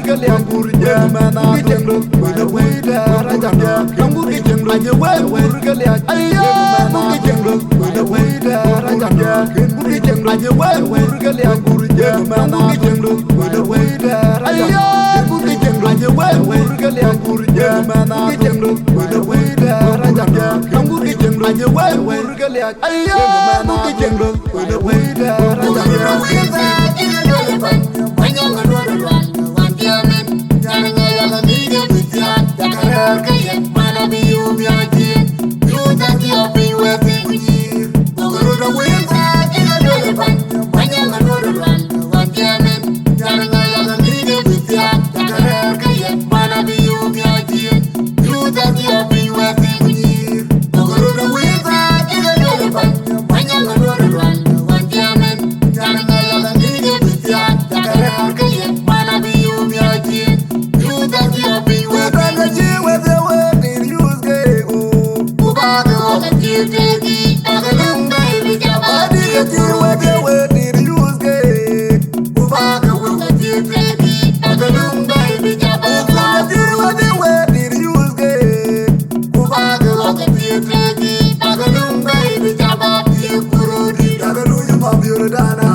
kali angurja mana jenglo wala wida rajanga angurja jenglo anya wur kali ayo mana jenglo wala wida rajanga angurja jenglo anya wur kali angurja mana jenglo wala wida rajanga angurja jenglo anya wur kali angurja mana jenglo wala wida rajanga angurja jenglo anya wur kali ayo mana jenglo wala wida rajanga Dana